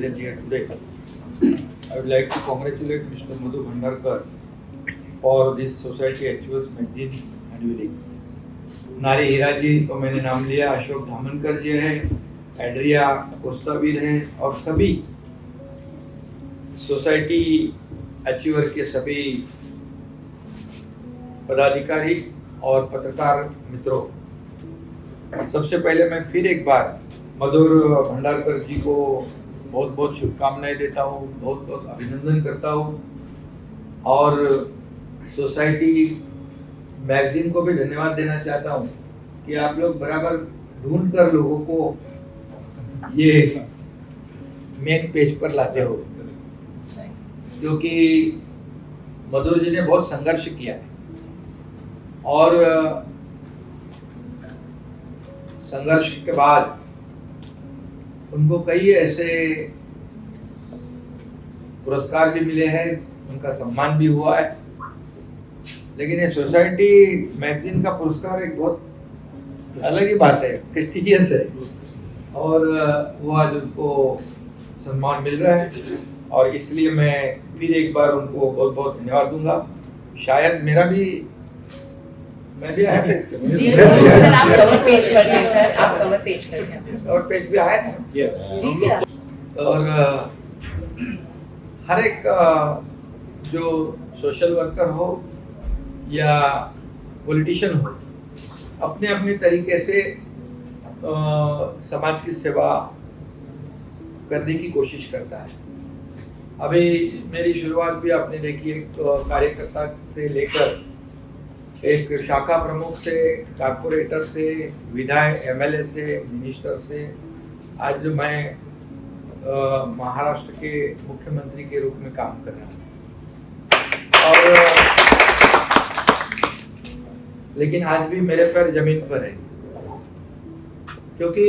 present here today. I would like to congratulate Mr. Madhu Bhandarkar for this Society Achievers Magazine unveiling. नारी हीरा जी को मैंने नाम लिया, अशोक धामनकर जी है, एड्रिया कोस्तावीर है और सभी सोसाइटी अचीवर के सभी पदाधिकारी और पत्रकार मित्रों, सबसे पहले मैं फिर एक बार मधुर भंडारकर जी को बहुत बहुत शुभकामनाएं देता हूँ, बहुत बहुत अभिनंदन करता हूँ और सोसाइटी मैगजीन को भी धन्यवाद देना चाहता हूँ कि आप लोग बराबर ढूंढ कर लोगों को ये मेन पेज पर लाते हो, क्योंकि मधुर जी ने बहुत संघर्ष किया है और संघर्ष के बाद उनको कई ऐसे पुरस्कार भी मिले हैं, उनका सम्मान भी हुआ है। लेकिन ये सोसाइटी मैगजीन का पुरस्कार एक बहुत अलग ही बात है, प्रेस्टिजियस है और वो आज उनको सम्मान मिल रहा है और इसलिए मैं फिर एक बार उनको बहुत बहुत धन्यवाद दूंगा। शायद मेरा भी मैं भी आया जी सर, आप कवर पेज कर दें सर, आप कवर पेज कर दें। और पेज भी आया था जी सर। और हर एक जो सोशल वर्कर हो या पॉलिटिशियन हो, अपने अपने तरीके से समाज की सेवा करने की कोशिश करता है। अभी मेरी शुरुआत भी आपने देखी, एक कार्यकर्ता से लेकर एक शाखा प्रमुख से, कॉर्पोरेटर से, विधायक, एमएलए से, मिनिस्टर से, आज जो मैं महाराष्ट्र के मुख्यमंत्री के रूप में काम कर रहा हूँ और लेकिन आज भी मेरे पैर जमीन पर है, क्योंकि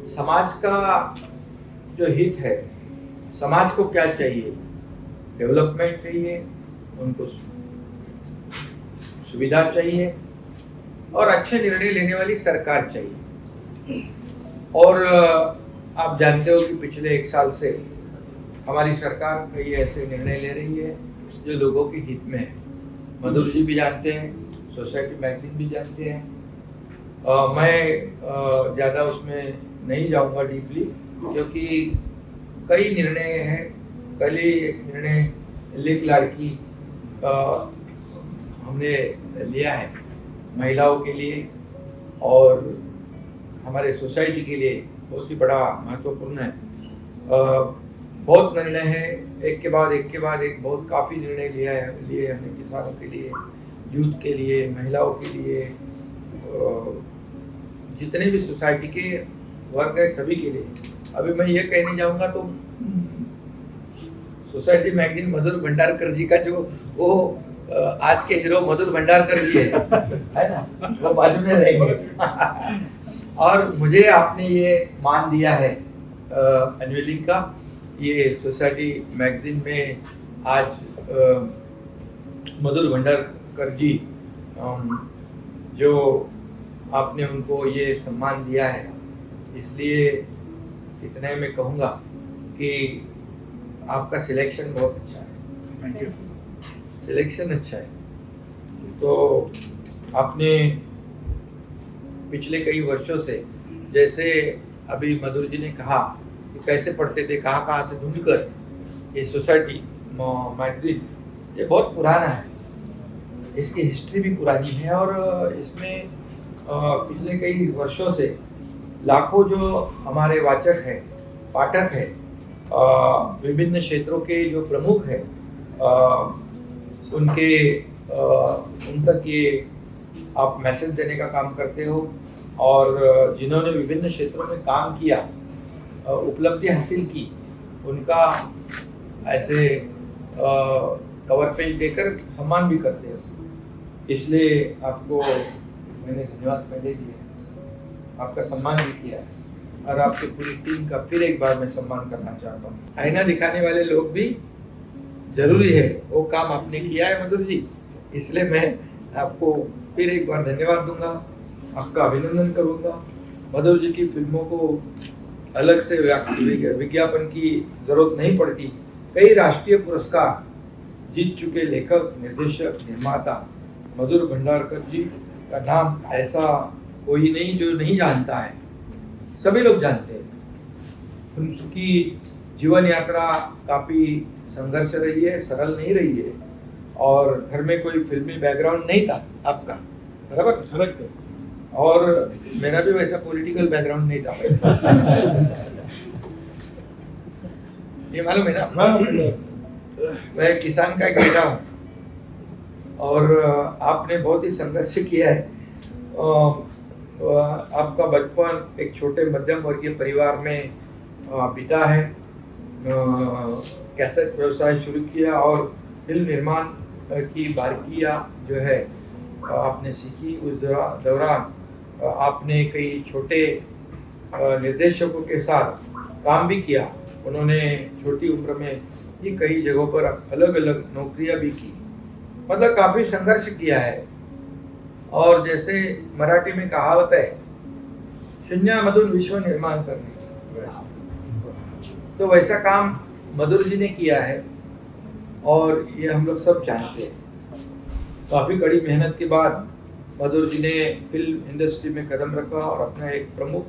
समाज का जो हित है, समाज को क्या चाहिए, डेवलपमेंट चाहिए, उनको सुविधा चाहिए और अच्छे निर्णय लेने वाली सरकार चाहिए। और आप जानते हो कि पिछले एक साल से हमारी सरकार कई ऐसे निर्णय ले रही है जो लोगों के हित में है। मधुर जी भी जानते हैं, सोसाइटी मैगजीन भी जानते हैं। मैं ज़्यादा उसमें नहीं जाऊंगा डीपली, क्योंकि कई निर्णय हैं। कल ही एक निर्णय लेक लाड़की हमने लिया है महिलाओं के लिए और हमारे सोसाइटी के लिए बहुत ही बड़ा महत्वपूर्ण है। बहुत निर्णय है, एक के बाद एक बहुत काफ़ी निर्णय लिए हमने किसानों के लिए, यूथ के लिए, महिलाओं के लिए, जितने भी सोसाइटी के वर्ग है सभी के लिए। अभी मैं ये कहने जाऊंगा तो सोसाइटी मैगजीन मधुर भंडारकर जी का जो वो आज के हीरो मधुर भंडारकर जी है ना, वो बाजू में रहेंगे। और मुझे आपने ये मान दिया है अनवीलिंग का, ये सोसाइटी मैगजीन में आज मधुर भंडारकर जी जो आपने उनको ये सम्मान दिया है, इसलिए इतने में कहूँगा कि आपका सिलेक्शन बहुत अच्छा है। Thank you. सिलेक्शन अच्छा है। तो आपने पिछले कई वर्षों से, जैसे अभी मधुर जी ने कहा कि कैसे पढ़ते थे, कहाँ से ढूंढकर ये सोसाइटी मैगजीन, ये बहुत पुराना है, इसकी हिस्ट्री भी पुरानी है और इसमें पिछले कई वर्षों से लाखों जो हमारे वाचक हैं, पाठक हैं, विभिन्न क्षेत्रों के जो प्रमुख हैं, उन तक ये आप मैसेज देने का काम करते हो और जिन्होंने विभिन्न क्षेत्रों में काम किया, उपलब्धि हासिल की, उनका ऐसे कवर पेज देकर सम्मान भी करते हो। इसलिए आपको मैंने धन्यवाद पहले दिया, आपका सम्मान भी किया और आपकी पूरी टीम का फिर एक बार मैं सम्मान करना चाहता हूँ। आईना दिखाने वाले लोग भी जरूरी है, वो काम आपने किया है मधुर जी, इसलिए मैं आपको फिर एक बार धन्यवाद दूंगा, आपका अभिनंदन करूंगा। मधुर जी की फिल्मों को अलग से विज्ञापन की जरूरत नहीं पड़ती। कई राष्ट्रीय पुरस्कार जीत चुके लेखक, निर्देशक, निर्माता मधुर भंडारकर जी का नाम ऐसा कोई नहीं जो नहीं जानता है, सभी लोग जानते हैं। उनकी जीवन यात्रा काफ़ी संघर्ष रही है, सरल नहीं रही है, और घर में कोई फिल्मी बैकग्राउंड नहीं था आपका, बराबर? करेक्ट। और मेरा भी वैसा पॉलिटिकल बैकग्राउंड नहीं था। ये मालूम है ना, मैं किसान का एक बेटा हूँ, और आपने बहुत ही संघर्ष किया है। आपका बचपन एक छोटे मध्यम वर्गीय परिवार में बीता है। कैसेट व्यवसाय शुरू किया और फिल्म निर्माण की बारीकियाँ जो है आपने सीखी। उस दौरान आपने कई छोटे निर्देशकों के साथ काम भी किया। उन्होंने छोटी उम्र में ही कई जगहों पर अलग अलग नौकरियां भी की, मतलब काफ़ी संघर्ष किया है। और जैसे मराठी में कहावत है, शून्यामधून विश्व निर्माण करने, तो वैसा काम मधुर जी ने किया है, और ये हम लोग सब जानते हैं। काफ़ी कड़ी मेहनत के बाद मधुर जी ने फिल्म इंडस्ट्री में कदम रखा और अपना एक प्रमुख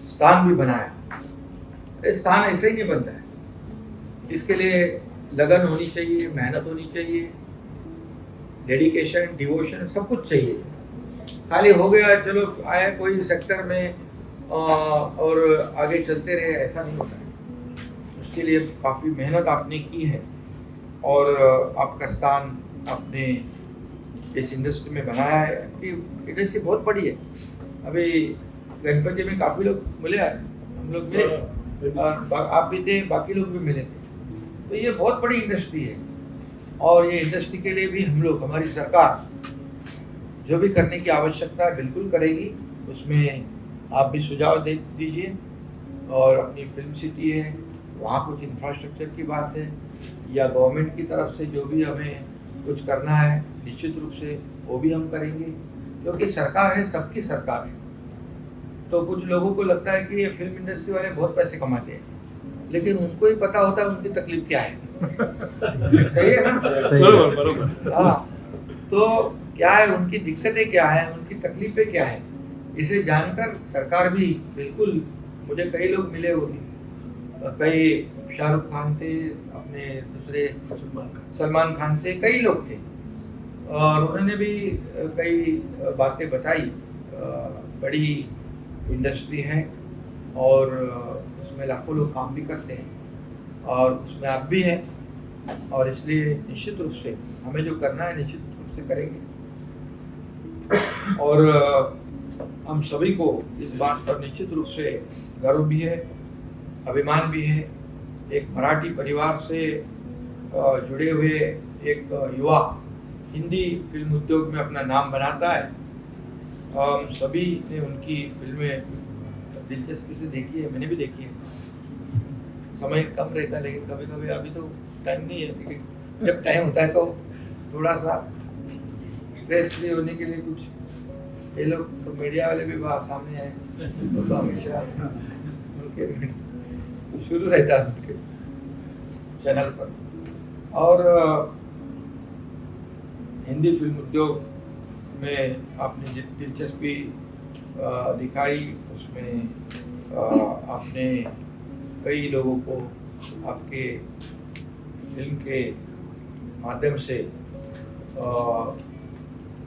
स्थान भी बनाया। ये स्थान ऐसे ही नहीं बनता है, इसके लिए लगन होनी चाहिए, मेहनत होनी चाहिए, डेडिकेशन, डिवोशन, सब कुछ चाहिए। खाली हो गया चलो आया कोई सेक्टर में और आगे चलते रहे, ऐसा नहीं होता है। उसके लिए काफ़ी मेहनत आपने की है, और आपका स्थान आपने इस इंडस्ट्री में बनाया है। आपकी इंडस्ट्री बहुत बड़ी है। अभी गणपति में काफ़ी लोग मिले, हम लोग मिले, और आप भी थे, बाकी लोग भी मिले थे। तो ये बहुत बड़ी इंडस्ट्री है, और ये इंडस्ट्री के लिए भी हम लोग, हमारी सरकार जो भी करने की आवश्यकता है बिल्कुल करेगी। उसमें आप भी सुझाव दे दीजिए। और अपनी फिल्म सिटी है, वहाँ कुछ इंफ्रास्ट्रक्चर की बात है, या गवर्नमेंट की तरफ से जो भी हमें कुछ करना है, निश्चित रूप से वो भी हम करेंगे, क्योंकि सरकार है, सबकी सरकार है। तो कुछ लोगों को लगता है कि ये फिल्म इंडस्ट्री वाले बहुत पैसे कमाते हैं, लेकिन उनको ही पता होता है उनकी तकलीफ क्या है। सही है ना? बरोबर। हाँ, तो क्या है, उनकी दिक्कतें क्या है, उनकी तकलीफें क्या है, इसे जानकर सरकार भी बिल्कुल, मुझे कई लोग मिले होंगे, कई शाहरुख खान थे, अपने दूसरे सलमान खान थे, कई लोग थे, और उन्होंने भी कई बातें बताई। बड़ी इंडस्ट्री है, और उसमें लाखों लोग काम भी करते हैं, और उसमें आप भी हैं, और इसलिए निश्चित रूप से हमें जो करना है निश्चित रूप से करेंगे। और हम सभी को इस बात पर निश्चित रूप से गर्व भी है, अभिमान भी है। एक मराठी परिवार से जुड़े हुए एक युवा हिंदी फिल्म उद्योग में अपना नाम बनाता है। हम सभी ने उनकी फिल्में दिलचस्पी से देखी है, मैंने भी देखी है। समय कम रहता है, लेकिन कभी कभी, अभी तो टाइम नहीं है, लेकिन जब टाइम होता है तो थोड़ा सा स्ट्रेस फ्री होने के लिए कुछ, ये लोग सब मीडिया वाले भी बाहर सामने आए, तो हमेशा उनके शुरू रहता है उनके चैनल पर। और हिंदी फिल्म उद्योग में आपने दिलचस्पी दिखाई, उसमें आपने कई लोगों को आपके फिल्म के माध्यम से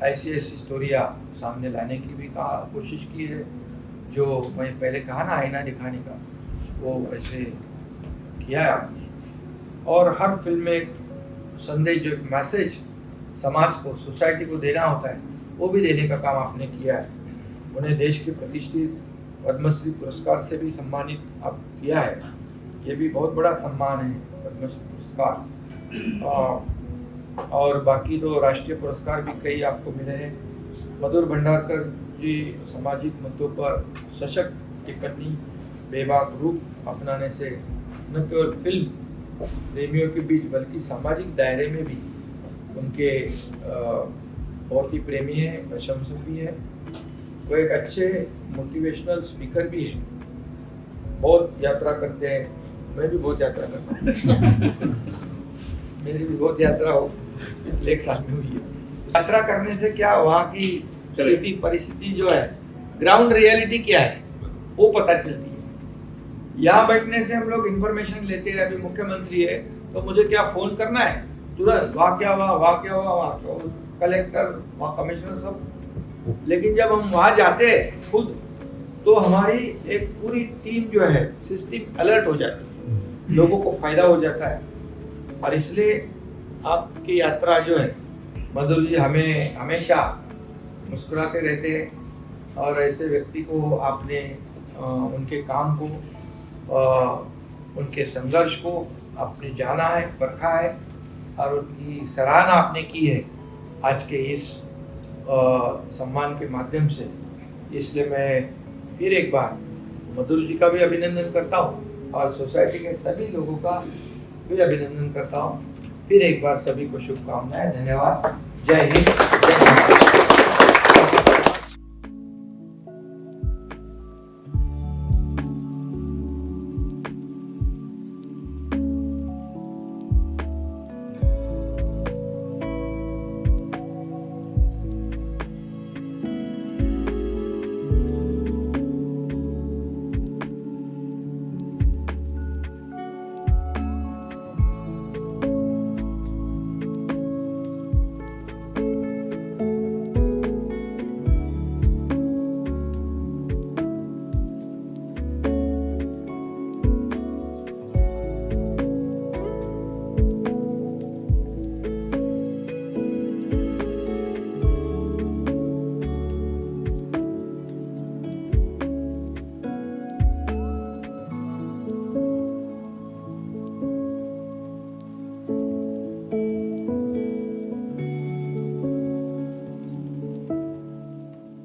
ऐसी स्टोरियाँ सामने लाने की भी कोशिश की है। जो मैं पहले कहा ना, आईना दिखाने का, वो वैसे किया है आपने। और हर फिल्म में एक संदेश, जो एक मैसेज समाज को, सोसाइटी को देना होता है, वो भी देने का काम आपने किया है। उन्हें देश के प्रतिष्ठित पद्मश्री पुरस्कार से भी सम्मानित आप किया है। ये भी बहुत बड़ा सम्मान है, पद्मश्री पुरस्कार। और बाकी तो राष्ट्रीय पुरस्कार भी कई आपको मिले हैं। मधुर भंडारकर जी सामाजिक मुद्दों पर सशक्त टिप्पणी, बेबाक रूप अपनाने से न केवल फिल्म प्रेमियों के बीच बल्कि सामाजिक दायरे में भी उनके बहुत ही प्रेमी हैं, प्रशंसक भी हैं। वो एक अच्छे मोटिवेशनल स्पीकर भी हैं। बहुत यात्रा करते हैं, मैं भी बहुत यात्रा करता हूँ मेरी भी बहुत यात्रा हो पिछले 1 साल में हुई है। यात्रा करने से क्या वहाँ की सिटी परिस्थिति जो है, ग्राउंड रियलिटी क्या है वो पता चलती है। यहाँ बैठने से हम लोग इंफॉर्मेशन लेते हैं, अभी मुख्यमंत्री है तो मुझे क्या फोन करना है तुरंत, वहाँ क्या हुआ, वहाँ क्या हुआ, वहाँ क्या हुआ, कलेक्टर, वहाँ कमिश्नर सब। लेकिन जब हम वहाँ जाते हैं खुद तो हमारी एक पूरी टीम जो है सिस्टम अलर्ट हो जाती है, लोगों को फायदा हो जाता है। और इसलिए आपकी यात्रा जो है, मधुर जी हमें हमेशा मुस्कुराते रहते हैं और ऐसे व्यक्ति को आपने उनके काम को, उनके संघर्ष को आपने जाना है, परखा है और उनकी सराहना आपने की है आज के इस सम्मान के माध्यम से। इसलिए मैं फिर एक बार मधुर जी का भी अभिनंदन करता हूँ और सोसाइटी के सभी लोगों का भी अभिनंदन करता हूँ। फिर एक बार सभी को शुभकामनाएं, धन्यवाद, जय हिंद।